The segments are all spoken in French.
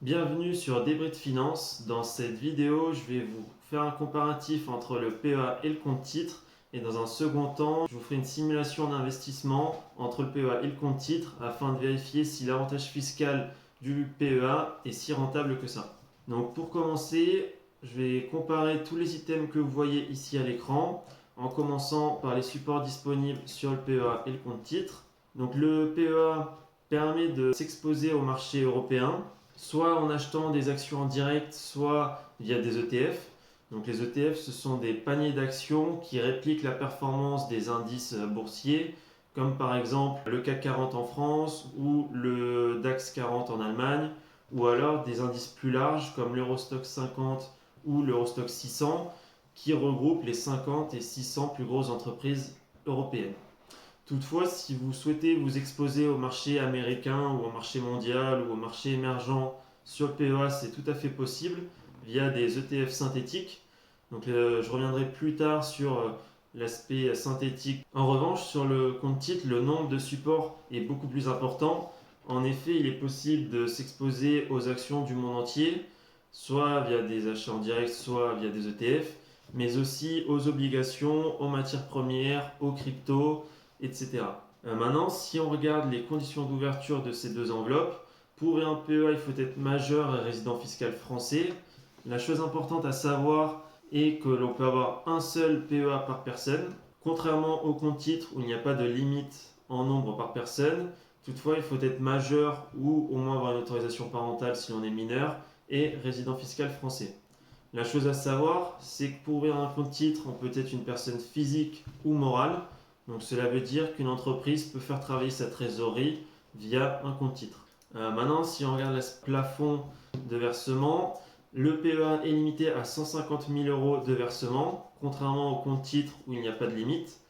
Bienvenue sur Débris de Finance. Dans cette vidéo, je vais vous faire un comparatif entre le PEA et le compte titre. Et dans un second temps, je vous ferai une simulation d'investissement entre le PEA et le compte titre afin de vérifier si l'avantage fiscal du PEA est si rentable que ça. Donc pour commencer, je vais comparer tous les items que vous voyez ici à l'écran en commençant par les supports disponibles sur le PEA et le compte titre. Donc le PEA permet de s'exposer au marché européen soit en achetant des actions en direct, soit via des ETF. Donc les ETF, ce sont des paniers d'actions qui répliquent la performance des indices boursiers, comme par exemple le CAC 40 en France ou le DAX 40 en Allemagne, ou alors des indices plus larges comme l'Eurostoxx 50 ou l'Eurostoxx 600, qui regroupent les 50 et 600 plus grosses entreprises européennes. Toutefois, si vous souhaitez vous exposer au marché américain ou au marché mondial ou au marché émergent sur le PEA, c'est tout à fait possible via des ETF synthétiques. Donc, je reviendrai plus tard sur l'aspect synthétique. En revanche, sur le compte titre, le nombre de supports est beaucoup plus important. En effet, il est possible de s'exposer aux actions du monde entier, soit via des achats en direct, soit via des ETF, mais aussi aux obligations, aux matières premières, aux cryptos, etc. Maintenant, si on regarde les conditions d'ouverture de ces deux enveloppes, pour un PEA, il faut être majeur et résident fiscal français. La chose importante à savoir est que l'on peut avoir un seul PEA par personne, contrairement au compte titre où il n'y a pas de limite en nombre par personne. Toutefois, il faut être majeur ou au moins avoir une autorisation parentale si on est mineur et résident fiscal français. La chose à savoir, c'est que pour ouvrir un compte titre, on peut être une personne physique ou morale. Donc cela veut dire qu'une entreprise peut faire travailler sa trésorerie via un compte titre. Maintenant, si on regarde le plafond de versement, le PEA est limité à 150 000 euros de versement, contrairement au compte titre où il n'y a pas de limite.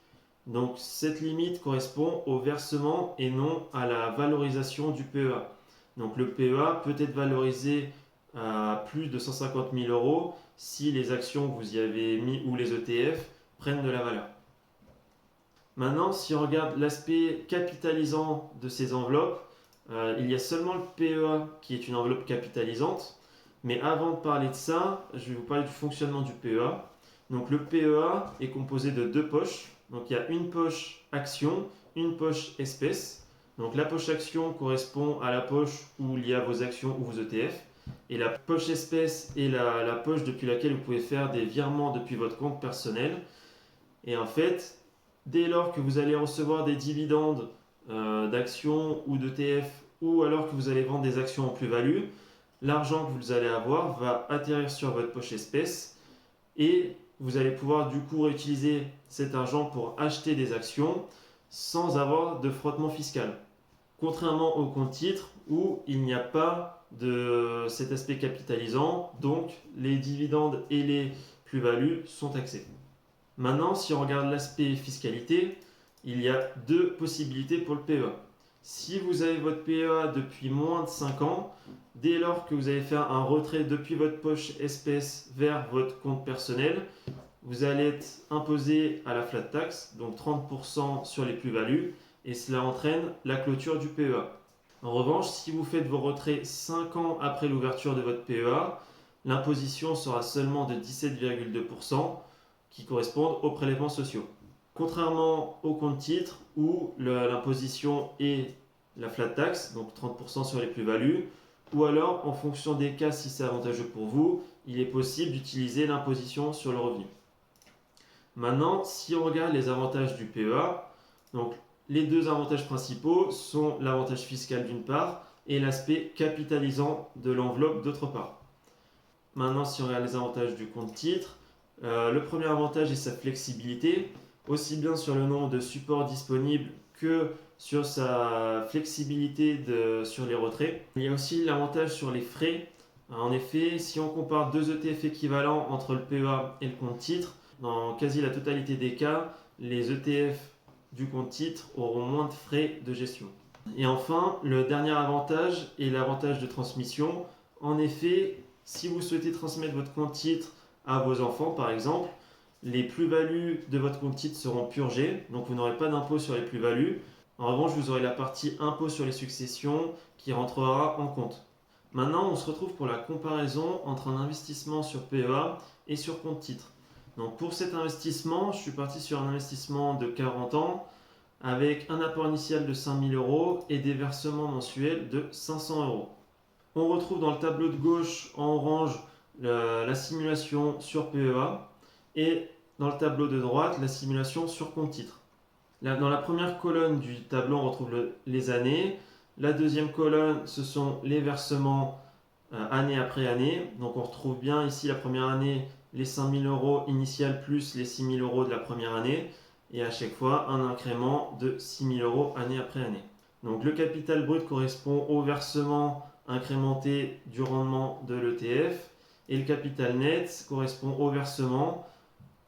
Donc cette limite correspond au versement et non à la valorisation du PEA. Donc le PEA peut être valorisé à plus de 150 000 euros si les actions que vous y avez mis ou les ETF prennent de la valeur. Maintenant, si on regarde l'aspect capitalisant de ces enveloppes, il y a seulement le PEA qui est une enveloppe capitalisante. Mais avant de parler de ça, je vais vous parler du fonctionnement du PEA. Donc le PEA est composé de deux poches. Donc il y a une poche action, une poche espèce. Donc la poche action correspond à la poche où il y a vos actions ou vos ETF. Et la poche espèce est la poche depuis laquelle vous pouvez faire des virements depuis votre compte personnel. Et en fait, dès lors que vous allez recevoir des dividendes d'actions ou d'ETF, ou alors que vous allez vendre des actions en plus-value, l'argent que vous allez avoir va atterrir sur votre poche espèce et vous allez pouvoir du coup réutiliser cet argent pour acheter des actions sans avoir de frottement fiscal. Contrairement au compte titre où il n'y a pas de cet aspect capitalisant, donc les dividendes et les plus-values sont taxés. Maintenant, si on regarde l'aspect fiscalité, il y a deux possibilités pour le PEA. Si vous avez votre PEA depuis moins de 5 ans, dès lors que vous allez faire un retrait depuis votre poche espèce vers votre compte personnel, vous allez être imposé à la flat tax, donc 30% sur les plus-values, et cela entraîne la clôture du PEA. En revanche, si vous faites vos retraits 5 ans après l'ouverture de votre PEA, l'imposition sera seulement de 17,2%, qui correspondent aux prélèvements sociaux. Contrairement au compte titre où l'imposition est la flat tax, donc 30% sur les plus-values, ou alors en fonction des cas, si c'est avantageux pour vous, il est possible d'utiliser l'imposition sur le revenu. Maintenant, si on regarde les avantages du PEA, donc les deux avantages principaux sont l'avantage fiscal d'une part et l'aspect capitalisant de l'enveloppe d'autre part. Maintenant, si on regarde les avantages du compte titre, le premier avantage est sa flexibilité, aussi bien sur le nombre de supports disponibles que sur sa flexibilité sur les retraits. Il y a aussi l'avantage sur les frais. En effet, si on compare deux ETF équivalents entre le PEA et le compte titre, dans quasi la totalité des cas, les ETF du compte titre auront moins de frais de gestion. Et enfin, le dernier avantage est l'avantage de transmission. En effet, si vous souhaitez transmettre votre compte titre à vos enfants, par exemple, les plus-values de votre compte titre seront purgées, donc vous n'aurez pas d'impôt sur les plus-values. En revanche, vous aurez la partie impôt sur les successions qui rentrera en compte. Maintenant, on se retrouve pour la comparaison entre un investissement sur PEA et sur compte titre. Donc pour cet investissement, je suis parti sur un investissement de 40 ans avec un apport initial de 5 000 euros et des versements mensuels de 500 euros. On retrouve dans le tableau de gauche en orange la simulation sur PEA et dans le tableau de droite la simulation sur compte titre. Là, dans la première colonne du tableau, on retrouve les années. La deuxième colonne, ce sont les versements année après année. Donc on retrouve bien ici la première année, les 5 000 euros initial plus les 6 000 euros de la première année. Et à chaque fois, un incrément de 6 000 euros année après année. Donc le capital brut correspond au versement incrémenté du rendement de l'ETF. Et le capital net correspond au versement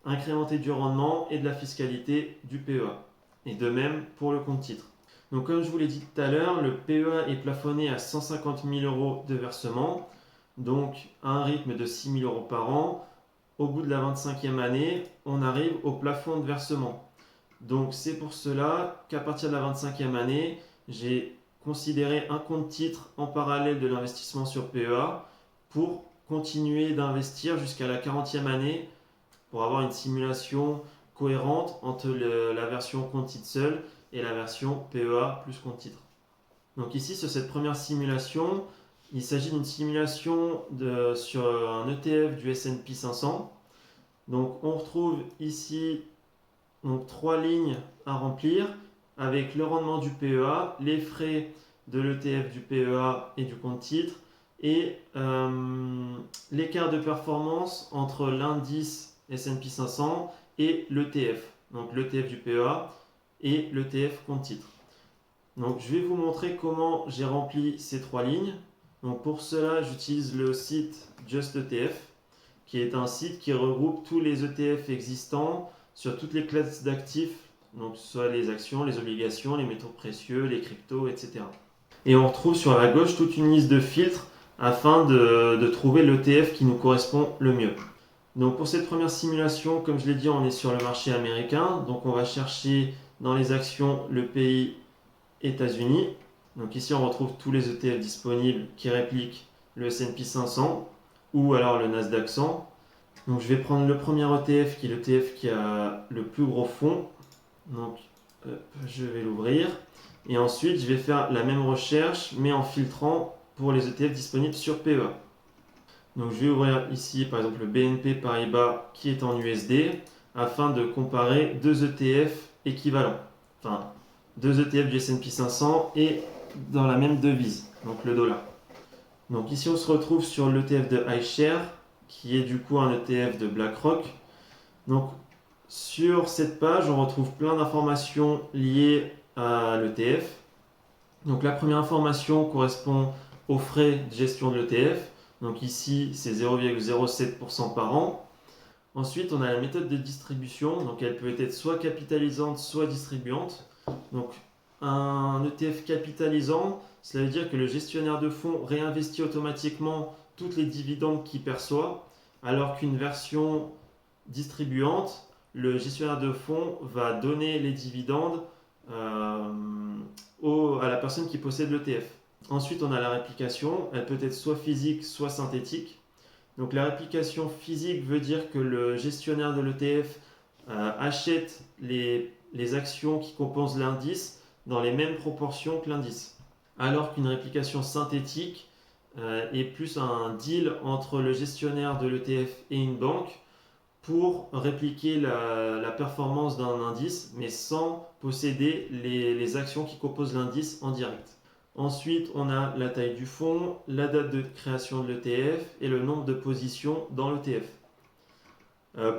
incrémenté du rendement et de la fiscalité du PEA. Et de même pour le compte titre. Donc comme je vous l'ai dit tout à l'heure, le PEA est plafonné à 150 000 euros de versement, donc à un rythme de 6 000 euros par an. Au bout de la 25e année, on arrive au plafond de versement. Donc c'est pour cela qu'à partir de la 25e année, j'ai considéré un compte titre en parallèle de l'investissement sur PEA pour continuer d'investir jusqu'à la 40e année pour avoir une simulation cohérente entre la version compte titre seul et la version PEA plus compte titre. Donc ici sur cette première simulation, il s'agit d'une simulation sur un ETF du S&P 500. Donc on retrouve ici donc, 3 lignes à remplir avec le rendement du PEA, les frais de l'ETF du PEA et du compte titre et l'écart de performance entre l'indice S&P 500 et l'ETF, donc l'ETF du PEA et l'ETF compte titre. Donc je vais vous montrer comment j'ai rempli ces 3 lignes. Donc pour cela, j'utilise le site JustETF, qui est un site qui regroupe tous les ETF existants sur toutes les classes d'actifs, donc soit les actions, les obligations, les métaux précieux, les cryptos, etc. Et on retrouve sur la gauche toute une liste de filtres afin de trouver l'ETF qui nous correspond le mieux. Donc pour cette première simulation, comme je l'ai dit, on est sur le marché américain. Donc on va chercher dans les actions le pays États-Unis. Donc ici on retrouve tous les ETF disponibles qui répliquent le S&P 500 ou alors le Nasdaq 100. Donc je vais prendre le premier ETF qui est l'ETF qui a le plus gros fonds. Donc je vais l'ouvrir. Et ensuite je vais faire la même recherche mais en filtrant pour les ETF disponibles sur PEA. Donc je vais ouvrir ici par exemple le BNP Paribas qui est en USD afin de comparer deux ETF équivalents. Enfin, deux ETF du S&P 500 et dans la même devise, donc le dollar. Donc ici on se retrouve sur l'ETF de iShares qui est du coup un ETF de BlackRock. Donc sur cette page on retrouve plein d'informations liées à l'ETF. Donc la première information correspond aux frais de gestion de l'ETF. Donc ici c'est 0,07% par an. Ensuite on a la méthode de distribution, donc elle peut être soit capitalisante soit distribuante. Donc un ETF capitalisant, cela veut dire que le gestionnaire de fonds réinvestit automatiquement toutes les dividendes qu'il perçoit, alors qu'une version distribuante, le gestionnaire de fonds va donner les dividendes à la personne qui possède l'ETF. Ensuite, on a la réplication, elle peut être soit physique, soit synthétique. Donc la réplication physique veut dire que le gestionnaire de l'ETF achète les actions qui composent l'indice dans les mêmes proportions que l'indice. Alors qu'une réplication synthétique est plus un deal entre le gestionnaire de l'ETF et une banque pour répliquer la performance d'un indice, mais sans posséder les actions qui composent l'indice en direct. Ensuite, on a la taille du fonds, la date de création de l'ETF et le nombre de positions dans l'ETF.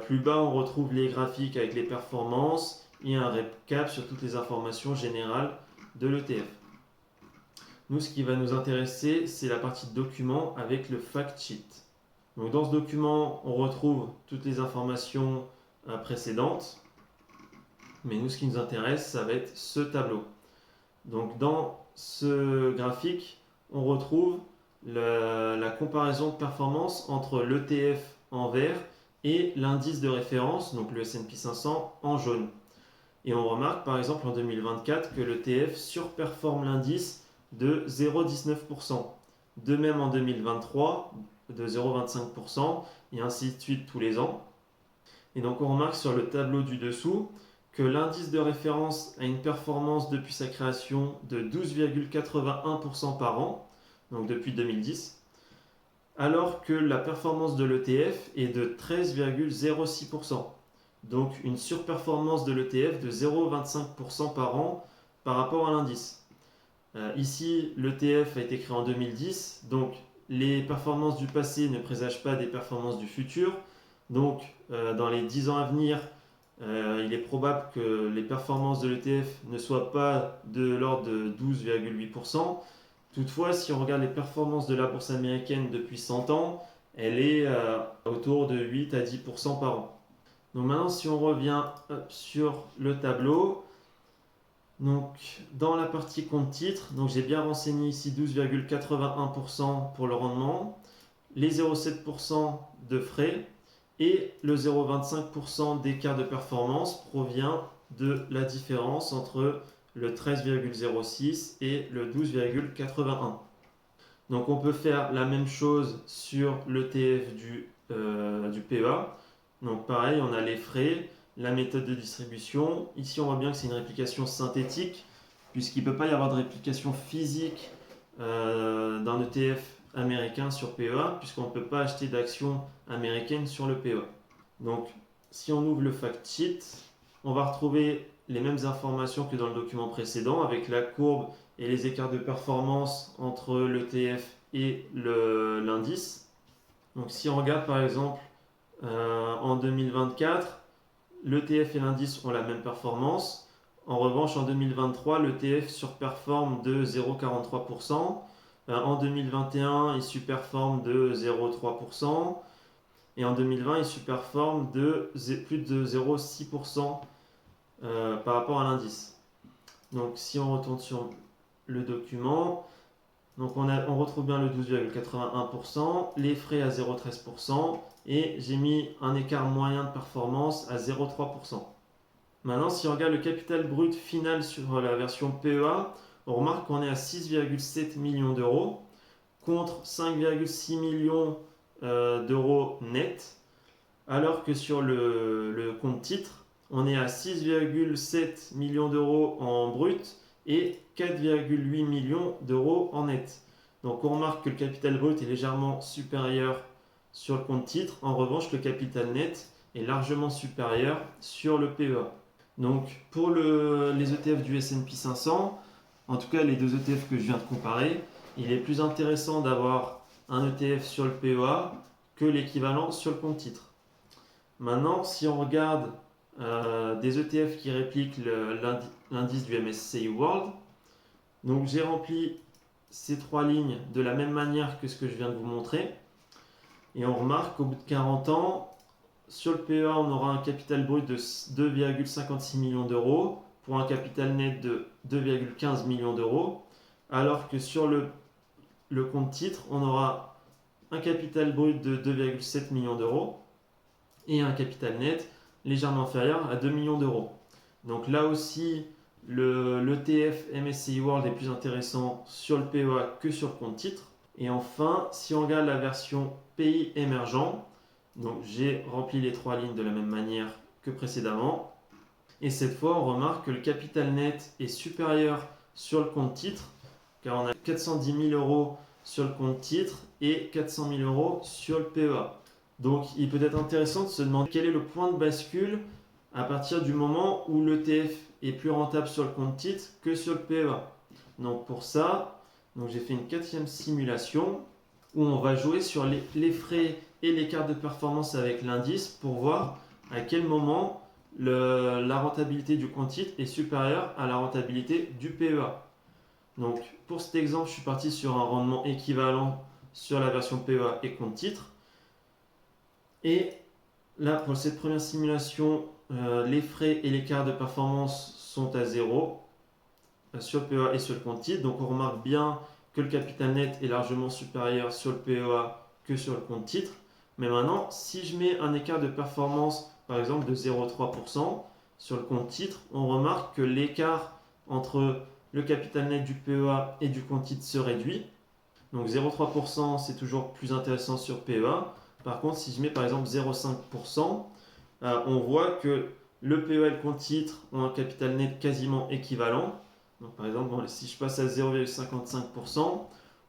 Plus bas, on retrouve les graphiques avec les performances et un récap sur toutes les informations générales de l'ETF. Nous, ce qui va nous intéresser, c'est la partie document avec le fact sheet. Donc, dans ce document, on retrouve toutes les informations précédentes. Mais nous, ce qui nous intéresse, ça va être ce tableau. Donc, dans ce graphique, on retrouve la comparaison de performance entre l'ETF en vert et l'indice de référence, donc le S&P 500 en jaune. Et on remarque par exemple en 2024 que l'ETF surperforme l'indice de 0,19%. De même en 2023 de 0,25% et ainsi de suite tous les ans. Et donc on remarque sur le tableau du dessous que l'indice de référence a une performance depuis sa création de 12,81% par an, donc depuis 2010, alors que la performance de l'ETF est de 13,06%. Donc une surperformance de l'ETF de 0,25% par an par rapport à l'indice. Ici, l'ETF a été créé en 2010, donc les performances du passé ne présagent pas des performances du futur. Donc dans les 10 ans à venir, il est probable que les performances de l'ETF ne soient pas de l'ordre de 12,8%. Toutefois, si on regarde les performances de la bourse américaine depuis 100 ans, elle est autour de 8 à 10% par an. Donc maintenant, si on revient sur le tableau, donc dans la partie compte titre, donc j'ai bien renseigné ici 12,81% pour le rendement, les 0,7% de frais et le 0,25% d'écart de performance provient de la différence entre le 13,06 et le 12,81. Donc on peut faire la même chose sur l'ETF du PEA. Donc pareil, on a les frais, la méthode de distribution. Ici, on voit bien que c'est une réplication synthétique, puisqu'il ne peut pas y avoir de réplication physique d'un ETF américain sur PEA, puisqu'on ne peut pas acheter d'actions américaines sur le PEA. Donc, si on ouvre le fact sheet, on va retrouver les mêmes informations que dans le document précédent, avec la courbe et les écarts de performance entre l'ETF et l'indice. Donc, si on regarde par exemple en 2024, l'ETF et l'indice ont la même performance. En revanche, en 2023, l'ETF surperforme de 0,43%. En 2021, il surperforme de 0,3%. Et en 2020, il surperforme de plus de 0,6% par rapport à l'indice. Donc, si on retourne sur le document, donc on retrouve bien le 12,81%, les frais à 0,13%, et j'ai mis un écart moyen de performance à 0,3%. Maintenant, si on regarde le capital brut final sur la version PEA, on remarque qu'on est à 6,7 millions d'euros contre 5,6 millions d'euros net, alors que sur le compte titre, on est à 6,7 millions d'euros en brut et 4,8 millions d'euros en net. Donc on remarque que le capital brut est légèrement supérieur sur le compte titre. En revanche, le capital net est largement supérieur sur le PEA. Donc pour les ETF du S&P 500, en tout cas les deux ETF que je viens de comparer, il est plus intéressant d'avoir un ETF sur le PEA que l'équivalent sur le compte titre. Maintenant, si on regarde des ETF qui répliquent l'indice du MSCI World, donc j'ai rempli ces trois lignes de la même manière que ce que je viens de vous montrer. Et on remarque qu'au bout de 40 ans, sur le PEA, on aura un capital brut de 2,56 millions d'euros pour un capital net de 2,15 millions d'euros, alors que sur le compte titre, on aura un capital brut de 2,7 millions d'euros et un capital net légèrement inférieur à 2 millions d'euros. Donc là aussi, l'ETF MSCI World est plus intéressant sur le PEA que sur le compte titre. Et enfin, si on regarde la version pays émergents, donc j'ai rempli les trois lignes de la même manière que précédemment. Et cette fois, on remarque que le capital net est supérieur sur le compte titre, car on a 410 000 euros sur le compte titre et 400 000 euros sur le PEA. Donc il peut être intéressant de se demander quel est le point de bascule à partir du moment où l'ETF est plus rentable sur le compte titre que sur le PEA. Donc pour ça, j'ai fait une quatrième simulation où on va jouer sur les frais et l'écart de performance avec l'indice pour voir à quel moment la rentabilité du compte titre est supérieure à la rentabilité du PEA. Donc pour cet exemple, je suis parti sur un rendement équivalent sur la version PEA et compte titre. Et là, pour cette première simulation, les frais et l'écart de performance sont à 0 sur le PEA et sur le compte titre. Donc on remarque bien que le capital net est largement supérieur sur le PEA que sur le compte titre. Mais maintenant, si je mets un écart de performance, par exemple de 0,3% sur le compte titre, on remarque que l'écart entre le capital net du PEA et du compte titre se réduit. Donc 0,3% c'est toujours plus intéressant sur PEA. Par contre, si je mets par exemple 0,5%, on voit que le PEA et le compte titre ont un capital net quasiment équivalent. Donc par exemple, si je passe à 0,55%,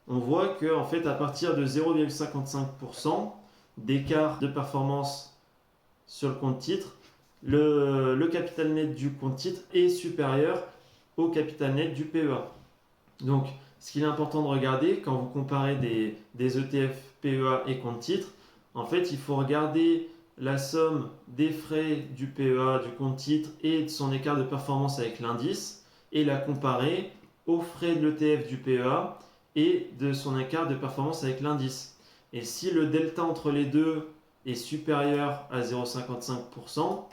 on voit que en fait, à partir de 0,55% d'écart de performance sur le compte titre, le capital net du compte titre est supérieur au capital net du PEA. Donc, ce qu'il est important de regarder quand vous comparez des ETF PEA et compte titre, en fait, il faut regarder la somme des frais du PEA, du compte titre et de son écart de performance avec l'indice et la comparer aux frais de l'ETF du PEA et de son écart de performance avec l'indice. Et si le delta entre les deux est supérieur à 0,55%,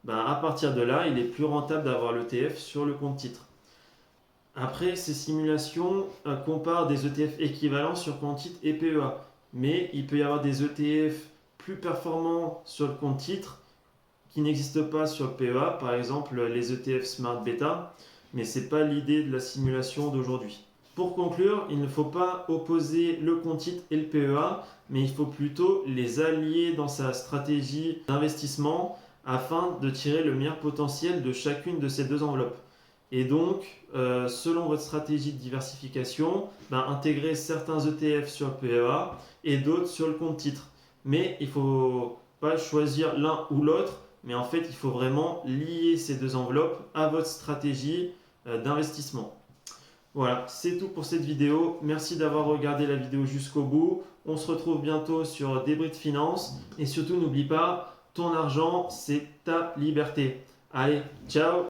à partir de là, il est plus rentable d'avoir l'ETF sur le compte titre. Après, ces simulations comparent des ETF équivalents sur compte titre et PEA. Mais il peut y avoir des ETF plus performants sur le compte titre qui n'existent pas sur le PEA, par exemple les ETF Smart Beta, mais ce n'est pas l'idée de la simulation d'aujourd'hui. Pour conclure, il ne faut pas opposer le compte titre et le PEA, mais il faut plutôt les allier dans sa stratégie d'investissement afin de tirer le meilleur potentiel de chacune de ces deux enveloppes. Et donc, selon votre stratégie de diversification, intégrer certains ETF sur le PEA et d'autres sur le compte titre. Mais il ne faut pas choisir l'un ou l'autre, mais en fait, il faut vraiment lier ces deux enveloppes à votre stratégie d'investissement. Voilà, c'est tout pour cette vidéo. Merci d'avoir regardé la vidéo jusqu'au bout. On se retrouve bientôt sur Débris de Finance. Et surtout, n'oublie pas, ton argent, c'est ta liberté. Allez, ciao!